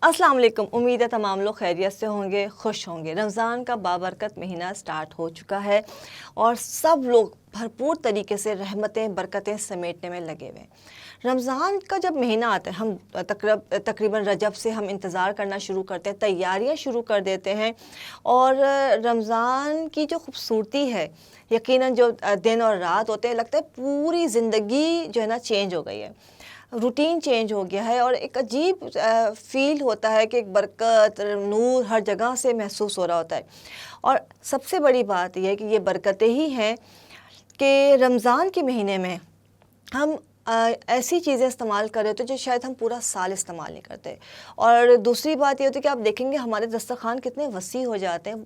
अस्सलाम वालेकुम। उम्मीद है तमाम लोग खैरियत से होंगे, खुश होंगे। रमज़ान का बाबरकत महीना स्टार्ट हो चुका है और सब लोग भरपूर तरीके से रहमतें बरकतें समेटने में लगे हुए हैं। रमज़ान का जब महीना आता है, हम तकरीबन रजब से हम इंतज़ार करना शुरू करते हैं, तैयारियां शुरू कर देते हैं। और रमज़ान की जो खूबसूरती है, यकीनन जो दिन और रात होते हैं, लगता है पूरी ज़िंदगी जो है ना चेंज हो गई है, रूटीन चेंज हो गया है और एक अजीब फ़ील होता है कि एक बरकत नूर हर जगह से महसूस हो रहा होता है। और सबसे बड़ी बात यह है कि ये बरकतें ही हैं कि रमज़ान के महीने में हम ऐसी चीज़ें इस्तेमाल कर रहे होते हैं जो शायद हम पूरा साल इस्तेमाल नहीं करते। और दूसरी बात ये होती है कि आप देखेंगे हमारे दस्तरख़्वान कितने वसी हो जाते हैं,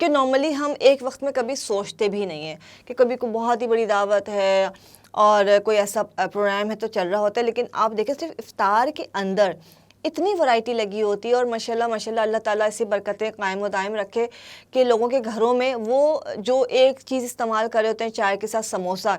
कि नॉर्मली हम एक वक्त में कभी सोचते भी नहीं हैं कि कभी कोई बहुत ही बड़ी दावत है और कोई ऐसा प्रोग्राम है तो चल रहा होता है। लेकिन आप देखें सिर्फ इफ्तार के अंदर इतनी वैरायटी लगी होती है और माशाल्लाह माशाल्लाह अल्लाह ताला ऐसी बरकतें कायम व दायम रखे कि लोगों के घरों में वो जो एक चीज़ इस्तेमाल कर रहे होते हैं चाय के साथ समोसा,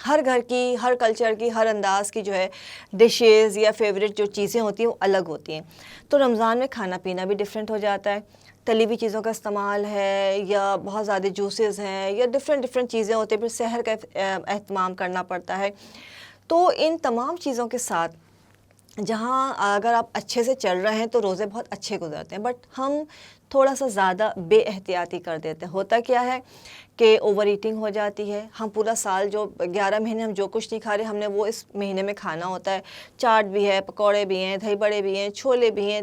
हर घर की, हर कल्चर की, हर अंदाज़ की जो है डिशेज़ या फेवरेट जो चीज़ें होती हैं वो अलग होती हैं। तो रमज़ान में खाना पीना भी डिफरेंट हो जाता है। तली हुई चीज़ों का इस्तेमाल है या बहुत ज़्यादा जूसेस हैं या डिफरेंट चीज़ें होती हैं, फिर सहर का एहतमाम करना पड़ता है। तो इन तमाम चीज़ों के साथ जहाँ अगर आप अच्छे से चल रहे हैं तो रोज़े बहुत अच्छे गुजरते हैं, बट हम थोड़ा सा ज़्यादा बेएहतियाती कर देते हैं। होता क्या है कि ओवर ईटिंग हो जाती है। हम पूरा साल जो 11 महीने हम जो कुछ नहीं खा रहे, हमने वो इस महीने में खाना होता है। चाट भी है, पकौड़े भी हैं, दही बड़े भी हैं, छोले भी हैं,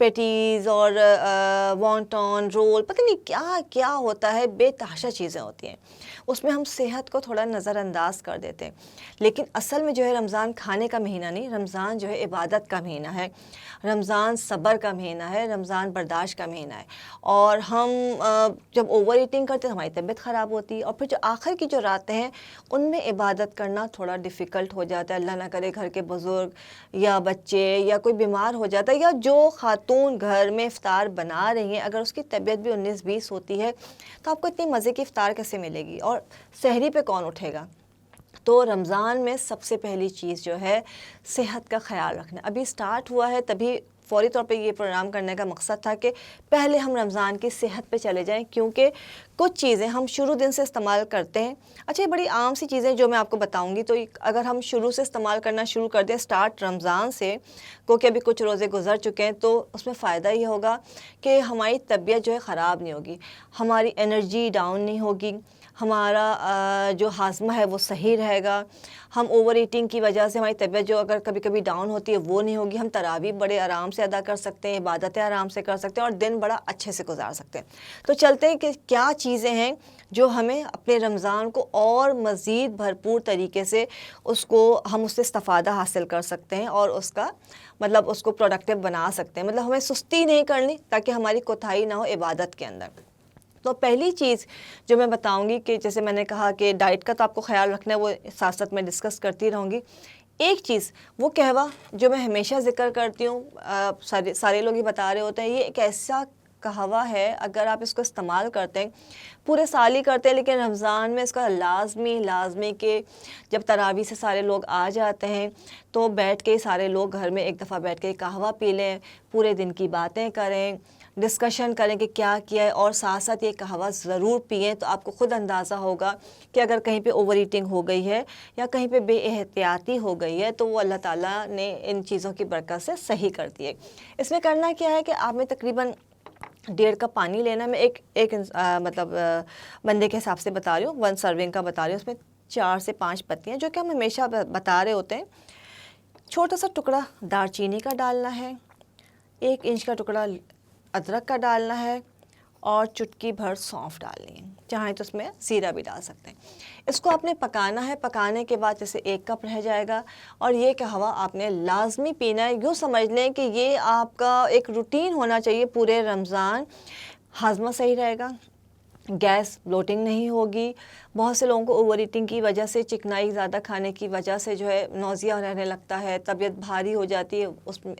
पैटीज़ और वॉन्टन रोल, पता नहीं क्या क्या होता है, बेतहाशा चीज़ें होती हैं। उसमें हम सेहत को थोड़ा नज़रअंदाज कर देते हैं। लेकिन असल में जो है रमज़ान खाने का महीना नहीं, रमज़ान जो है इबादत का महीना है, रमज़ान सब्र का महीना है, रमज़ान बर्दाश्त का महीना है। और हम जब ओवर ईटिंग करते हैं हमारी तबीयत ख़राब होती है और फिर जो आखिर की जो रातें हैं उनमें इबादत करना थोड़ा डिफ़िकल्ट हो जाता है। अल्लाह ना करे घर के बुज़ुर्ग या बच्चे या कोई बीमार हो जाता है या जो ख़ातून घर में इफ़्तार बना रही हैं अगर उसकी तबीयत भी 19-20 होती है तो आपको इतनी मज़े की इफ़्तार कैसे मिलेगी और सहरी पे कौन उठेगा। तो रमज़ान में सबसे पहली चीज़ जो है सेहत का ख़्याल रखना। अभी स्टार्ट हुआ है, तभी फ़ौरी तौर पे ये प्रोग्राम करने का मकसद था कि पहले हम रमज़ान की सेहत पे चले जाएं, क्योंकि कुछ चीज़ें हम शुरू दिन से इस्तेमाल करते हैं। अच्छा, ये बड़ी आम सी चीज़ें जो मैं आपको बताऊंगी, तो अगर हम शुरू से इस्तेमाल करना शुरू कर दें स्टार्ट रमज़ान से, क्योंकि अभी कुछ रोज़े गुजर चुके हैं, तो उसमें फ़ायदा ये होगा कि हमारी तबीयत जो है ख़राब नहीं होगी, हमारी एनर्जी डाउन नहीं होगी, हमारा जो हाज़मा है वो सही रहेगा। हम ओवर ईटिंग की वजह से हमारी तबीयत जो अगर कभी कभी डाउन होती है वो नहीं होगी। हम तरावी बड़े आराम से अदा कर सकते हैं, इबादतें आराम से कर सकते हैं और दिन बड़ा अच्छे से गुजार सकते हैं। तो चलते हैं कि क्या चीज़ें हैं जो हमें अपने रमज़ान को और मज़ीद भरपूर तरीके से हम उससे इस्तिफ़ादा हासिल कर सकते हैं और उसका मतलब उसको प्रोडक्टिव बना सकते हैं। मतलब हमें सुस्ती नहीं करनी ताकि हमारी कोताही ना हो इबादत के अंदर। तो पहली चीज़ जो मैं बताऊंगी कि जैसे मैंने कहा कि डाइट का तो आपको ख्याल रखना है, वो साथ साथ मैं डिस्कस करती रहूँगी। एक चीज़ वो कहवा जो मैं हमेशा ज़िक्र करती हूँ, सारे लोग ही बता रहे होते हैं, ये एक ऐसा कहवा है अगर आप इसको इस्तेमाल करते हैं, पूरे साल ही करते हैं लेकिन रमज़ान में इसका लाजमी के जब तरावी से सारे लोग आ जाते हैं तो बैठ के सारे लोग घर में एक दफ़ा बैठ के कहवा पी लें, पूरे दिन की बातें करें, डिस्कशन करें कि क्या किया है और साथ साथ ये कहवा ज़रूर पिएं। तो आपको ख़ुद अंदाज़ा होगा कि अगर कहीं पे ओवर ईटिंग हो गई है या कहीं पे बेएहतियाती हो गई है तो वो अल्लाह ताला ने इन चीज़ों की बरकत से सही कर दी है। इसमें करना क्या है कि आप में तकरीबन 1.5 कप पानी लेना। मैं एक मतलब बंदे के हिसाब से बता रही हूँ, 1 सर्विंग का बता रही हूँ। उसमें 4 से 5 पत्तियाँ जो कि हम हमेशा बता रहे होते हैं। छोटा सा टुकड़ा दालचीनी का डालना है, 1 इंच का टुकड़ा अदरक का डालना है और चुटकी भर सौंफ डालनी है। चाहें तो उसमें ज़ीरा भी डाल सकते हैं। इसको आपने पकाना है। पकाने के बाद जैसे 1 कप रह जाएगा और ये कहवा आपने लाजमी पीना है। यूँ समझ लें कि ये आपका एक रूटीन होना चाहिए पूरे रमज़ान। हाजमा सही रहेगा, गैस ब्लोटिंग नहीं होगी। बहुत से लोगों को ओवर ईटिंग की वजह से, चिकनाई ज़्यादा खाने की वजह से जो है नौज़िया रहने लगता है, तबीयत भारी हो जाती है, उसमें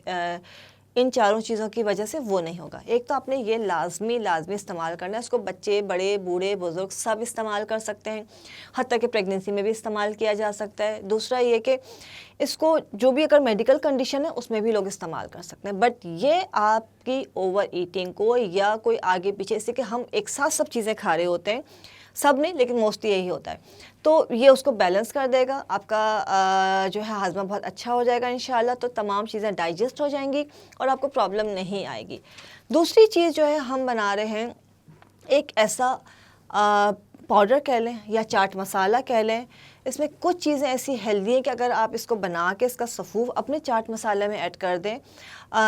इन चारों चीज़ों की वजह से वो नहीं होगा। एक तो आपने ये लाजमी इस्तेमाल करना है, इसको बच्चे, बड़े, बूढ़े, बुज़ुर्ग सब इस्तेमाल कर सकते हैं, हत्ता कि प्रेगनेंसी में भी इस्तेमाल किया जा सकता है। दूसरा ये कि इसको जो भी अगर मेडिकल कंडीशन है उसमें भी लोग इस्तेमाल कर सकते हैं, बट ये आपकी ओवर ईटिंग को या कोई आगे पीछे, इससे कि हम एक साथ सब चीज़ें खा रहे होते हैं, सब नहीं लेकिन मोस्टली यही होता है, तो ये उसको बैलेंस कर देगा। आपका जो है हाजमा बहुत अच्छा हो जाएगा इंशाल्लाह, तो तमाम चीज़ें डाइजेस्ट हो जाएंगी और आपको प्रॉब्लम नहीं आएगी। दूसरी चीज़ जो है हम बना रहे हैं एक ऐसा पाउडर कह लें या चाट मसाला कह लें, इसमें कुछ चीज़ें ऐसी हेल्दी हैं कि अगर आप इसको बना के इसका सफ़ूफ अपने चाट मसाले में ऐड कर दें,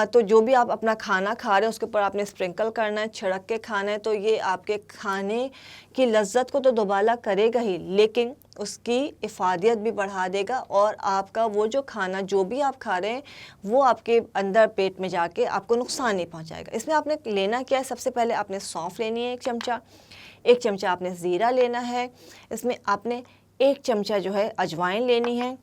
तो जो भी आप अपना खाना खा रहे हैं उसके ऊपर आपने स्प्रिंकल करना है, छिड़क के खाना है, तो ये आपके खाने की लज्जत को तो दोबाला करेगा ही, लेकिन उसकी इफ़ादियत भी बढ़ा देगा और आपका वो जो खाना जो भी आप खा रहे हैं वो आपके अंदर पेट में जाके आपको नुकसान नहीं पहुंचाएगा। इसमें आपने लेना क्या है, सबसे पहले आपने सौंफ लेनी है 1 चमचा आपने ज़ीरा लेना है, इसमें आपने 1 चमचा जो है अजवाइन लेनी है,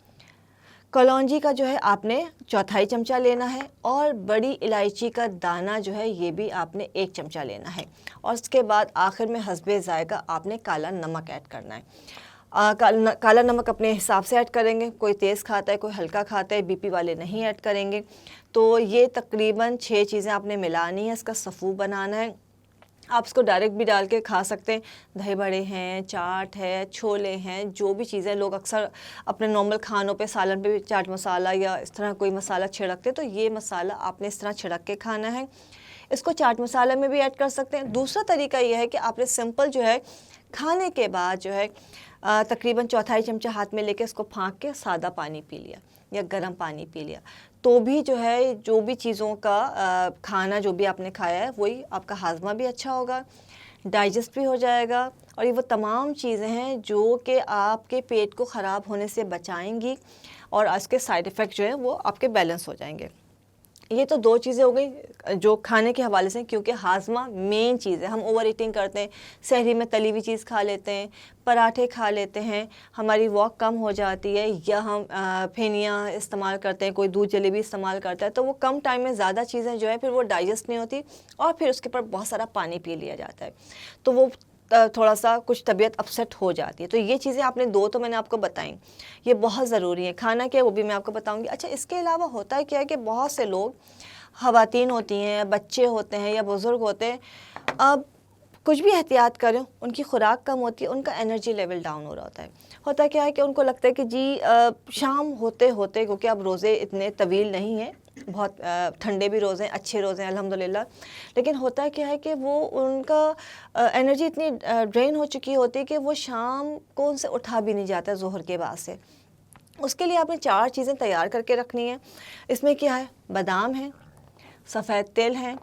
कलौंजी का जो है आपने 1/4 चमचा लेना है और बड़ी इलायची का दाना जो है ये भी आपने 1 चमचा लेना है। और उसके बाद आखिर में हस्बे ज़ायका आपने काला नमक ऐड करना है। काला नमक अपने हिसाब से ऐड करेंगे, कोई तेज़ खाता है, कोई हल्का खाता है, बीपी वाले नहीं ऐड करेंगे। तो ये तकरीबन 6 चीज़ें आपने मिलानी है, इसका सफ़ू बनाना है। आप इसको डायरेक्ट भी डाल के खा सकते हैं, दही बड़े हैं, चाट है, छोले हैं, जो भी चीज़ें लोग अक्सर अपने नॉर्मल खानों पे सालन पे भी चाट मसाला या इस तरह कोई मसाला छिड़कते, तो ये मसाला आपने इस तरह छिड़क के खाना है। इसको चाट मसाले में भी ऐड कर सकते हैं। दूसरा तरीका ये है कि आपने सिंपल जो है खाने के बाद जो है तकरीबन 1/4 चमचा हाथ में लेके इसको फाँक के सादा पानी पी लिया या गर्म पानी पी लिया, तो भी जो है जो भी चीज़ों का खाना जो भी आपने खाया है वही आपका हाजमा भी अच्छा होगा, डाइजेस्ट भी हो जाएगा और ये वो तमाम चीज़ें हैं जो कि आपके पेट को ख़राब होने से बचाएंगी और इसके साइड इफ़ेक्ट जो है वो आपके बैलेंस हो जाएंगे। ये तो 2 चीज़ें हो गई जो खाने के हवाले से, क्योंकि हाजमा मेन चीज़ है। हम ओवर ईटिंग करते हैं, सहरी में तली हुई चीज़ खा लेते हैं, पराठे खा लेते हैं, हमारी वॉक कम हो जाती है, या हम फेनियाँ इस्तेमाल करते हैं, कोई दूध जलेबी इस्तेमाल करता है, तो वो कम टाइम में ज़्यादा चीज़ें जो है फिर वो डाइजेस्ट नहीं होती और फिर उसके ऊपर बहुत सारा पानी पी लिया जाता है, तो वो थोड़ा सा कुछ तबीयत अपसेट हो जाती है। तो ये चीज़ें आपने 2 तो मैंने आपको बताई, ये बहुत ज़रूरी है। खाना क्या है वो भी मैं आपको बताऊंगी। अच्छा, इसके अलावा होता है क्या है कि बहुत से लोग, ख़वातीन होती हैं, बच्चे होते हैं या बुज़ुर्ग होते हैं, अब कुछ भी एहतियात करें उनकी खुराक कम होती है, उनका एनर्जी लेवल डाउन हो रहा होता है। होता क्या है कि उनको लगता है कि जी शाम होते होते, क्योंकि अब रोज़े इतने तवील नहीं हैं, बहुत ठंडे भी रोज़े हैं, अच्छे रोज़े हैं अल्हम्दुलिल्लाह, लेकिन होता क्या है कि वो उनका एनर्जी इतनी ड्रेन हो चुकी होती है कि वो शाम को उनसे उठा भी नहीं जाता ज़ोहर के बाद से। उसके लिए आपने 4 चीज़ें तैयार करके रखनी है। इसमें क्या है, बादाम है, सफ़ेद तिल है,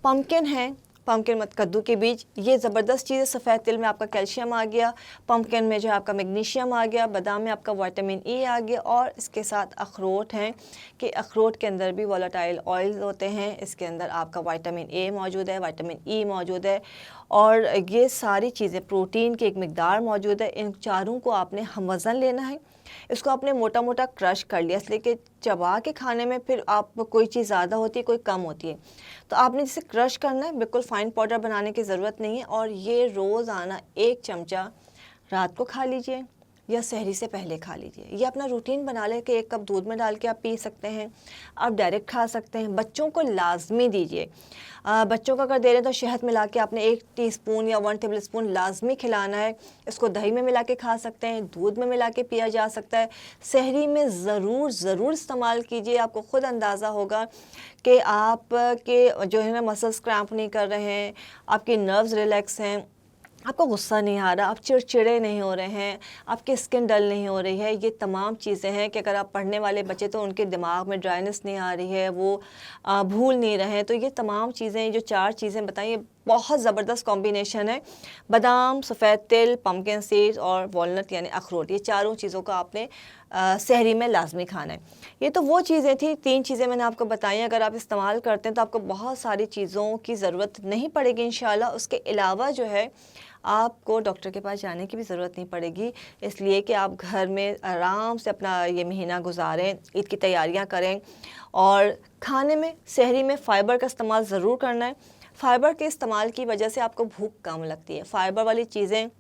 पम्पकिन है, पम्पकिन मत कद्दू के बीज, ये ज़बरदस्त चीज़ है। सफ़ेद तिल में आपका कैल्शियम आ गया, पम्पकिन में जो है आपका मैग्नीशियम आ गया, बादाम में आपका विटामिन ई आ गया, और इसके साथ अखरोट हैं कि अखरोट के अंदर भी वोलेटाइल ऑयल्स होते हैं, इसके अंदर आपका विटामिन ए मौजूद है, विटामिन ई मौजूद है, और ये सारी चीज़ें प्रोटीन की एक मिकदार मौजूद है। इन चारों को आपने हमवज़न लेना है, इसको आपने मोटा मोटा क्रश कर लिया, इसलिए कि चबा के खाने में फिर आप कोई चीज़ ज़्यादा होती है, कोई कम होती है, तो आपने जिसे क्रश करना है, बिल्कुल फ़ाइन पाउडर बनाने की ज़रूरत नहीं है। और ये रोज़ाना 1 चमचा रात को खा लीजिए या सहरी से पहले खा लीजिए। ये अपना रूटीन बना लें कि 1 कप दूध में डाल के आप पी सकते हैं, आप डायरेक्ट खा सकते हैं। बच्चों को लाजमी दीजिए, बच्चों को अगर दे रहे हैं तो शहद मिला के आपने 1 टीस्पून या 1 टेबलस्पून लाजमी खिलाना है। इसको दही में मिला के खा सकते हैं, दूध में मिला के पिया जा सकता है। सहरी में ज़रूर इस्तेमाल कीजिए, आपको ख़ुद अंदाज़ा होगा कि आप के जो है ना मसल्स क्रैम्प नहीं कर रहे हैं, आपके नर्व्स रिलैक्स हैं, आपको गुस्सा नहीं आ रहा, आप चिड़चिड़े नहीं हो रहे हैं, आपकी स्किन डल नहीं हो रही है। ये तमाम चीज़ें हैं कि अगर आप पढ़ने वाले बच्चे तो उनके दिमाग में ड्राइनेस नहीं आ रही है, वो भूल नहीं रहे हैं। तो ये तमाम चीज़ें, जो 4 चीज़ें बताई, ये बहुत ज़बरदस्त कॉम्बिनेशन है। बादाम, सफ़ेद तिल, पम्पकिन सीड्स और वॉलनट यानी अखरोट, ये चारों चीज़ों का आपने सहरी में लाजमी खाना है। ये तो वो चीज़ें थी, 3 चीज़ें मैंने आपको बताई। अगर आप इस्तेमाल करते हैं तो आपको बहुत सारी चीज़ों की ज़रूरत नहीं पड़ेगी इंशाल्लाह। उसके अलावा जो है आपको डॉक्टर के पास जाने की भी ज़रूरत नहीं पड़ेगी, इसलिए कि आप घर में आराम से अपना ये महीना गुजारें, ईद की तैयारियां करें। और खाने में, सहरी में फ़ाइबर का इस्तेमाल ज़रूर करना है। फ़ाइबर के इस्तेमाल की वजह से आपको भूख कम लगती है। फ़ाइबर वाली चीज़ें,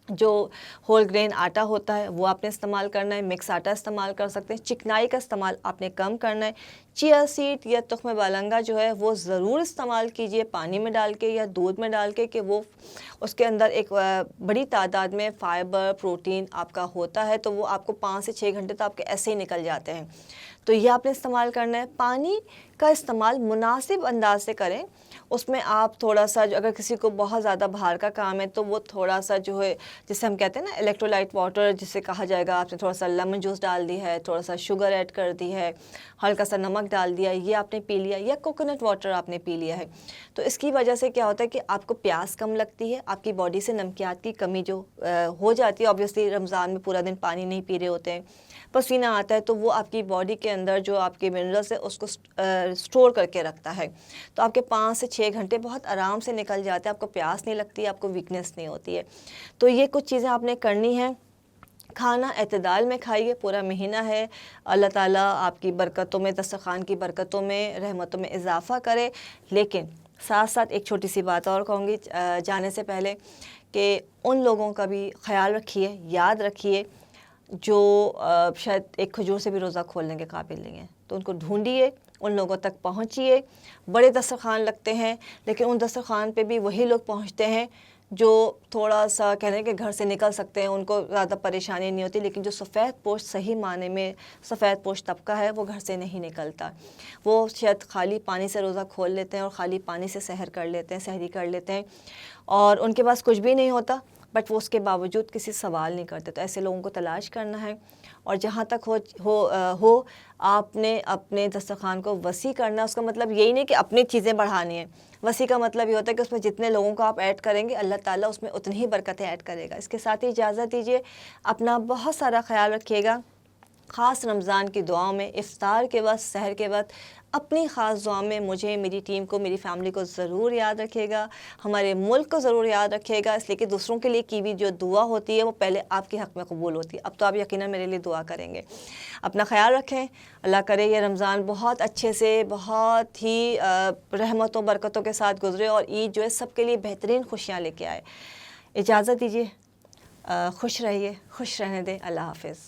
जो होल ग्रेन आटा होता है वो आपने इस्तेमाल करना है, मिक्स आटा इस्तेमाल कर सकते हैं। चिकनाई का इस्तेमाल आपने कम करना है। चिया सीड या तुख्म बालंगा जो है वो ज़रूर इस्तेमाल कीजिए पानी में डाल के या दूध में डाल के, कि वो उसके अंदर एक बड़ी तादाद में फ़ाइबर, प्रोटीन आपका होता है, तो वो आपको 5 से 6 घंटे तो आपके ऐसे ही निकल जाते हैं। तो ये आपने इस्तेमाल करना है। पानी का इस्तेमाल मुनासिब अंदाज से करें। उसमें आप थोड़ा सा, अगर किसी को बहुत ज़्यादा बाहर का काम है तो वो थोड़ा सा जो है, जिसे हम कहते हैं ना इलेक्ट्रोलाइट वाटर जिसे कहा जाएगा, आपने थोड़ा सा लेमन जूस डाल दी है, थोड़ा सा शुगर ऐड कर दी है, हल्का सा नमक डाल दिया, ये आपने पी लिया, या कोकोनट वाटर आपने पी लिया है। तो इसकी वजह से क्या होता है कि आपको प्यास कम लगती है, आपकी बॉडी से नमकियात की कमी जो हो जाती है। ऑब्वियसली रमज़ान में पूरा दिन पानी नहीं पी रहे होते हैं, पसीना आता है, तो वो आपकी बॉडी के अंदर जो आपके मिनरल्स है उसको स्टोर करके रखता है। तो आपके 5 से 6 घंटे बहुत आराम से निकल जाते हैं, आपको प्यास नहीं लगती, आपको वीकनेस नहीं होती है। तो ये कुछ चीज़ें आपने करनी है। खाना एतदाल में खाइए, पूरा महीना है। अल्लाह ताला आपकी बरकतों में, दस्तरखान की बरकतों में, रहमतों में इजाफ़ा करे। लेकिन साथ साथ एक छोटी सी बात और कहूँगी जाने से पहले, कि उन लोगों का भी ख्याल रखिए, याद रखिए जो शायद एक खजूर से भी रोज़ा खोलने के काबिल नहीं है। तो उनको ढूंढिए, उन लोगों तक पहुंचिए। बड़े दस्तरखान लगते हैं, लेकिन उन दस्तरखान पे भी वही लोग पहुंचते हैं जो थोड़ा सा कह रहे हैं कि घर से निकल सकते हैं, उनको ज़्यादा परेशानी नहीं होती। लेकिन जो सफ़ेद पोश, सही माने में सफ़ेद पोश तबका है, वो घर से नहीं निकलता। वो शायद खाली पानी से रोज़ा खोल लेते हैं और ख़ाली पानी से सहर कर लेते हैं, सहरी कर लेते हैं, और उनके पास कुछ भी नहीं होता, बट वो उसके बावजूद किसी सवाल नहीं करते। तो ऐसे लोगों को तलाश करना है, और जहाँ तक हो आपने अपने दस्तरखान को वसी करना। उसका मतलब यही नहीं कि अपनी चीज़ें बढ़ानी है। वसी का मतलब ये होता है कि उसमें जितने लोगों को आप ऐड करेंगे, अल्लाह ताला उसमें उतनी ही बरकतें ऐड करेगा। इसके साथ ही इजाज़त दीजिए, अपना बहुत सारा ख्याल रखिएगा। ख़ास रमज़ान की दुआओं में, इफ्तार के वक्त, सहर के वक्त, अपनी ख़ास दुआ में मुझे, मेरी टीम को, मेरी फ़ैमिली को ज़रूर याद रखिएगा। हमारे मुल्क को ज़रूर याद रखिएगा, इसलिए कि दूसरों के लिए की भी जो दुआ होती है वो पहले आपके हक़ में कबूल होती है। अब तो आप यकीनन मेरे लिए दुआ करेंगे। अपना ख्याल रखें। अल्लाह करे ये रमज़ान बहुत अच्छे से, बहुत ही रहमतों बरकतों के साथ गुज़रे, और ईद जो है सबके लिए बेहतरीन खुशियाँ लेके आए। इजाज़त दीजिए, खुश रहिए, खुश रहने दें। अल्लाह हाफ़िज़।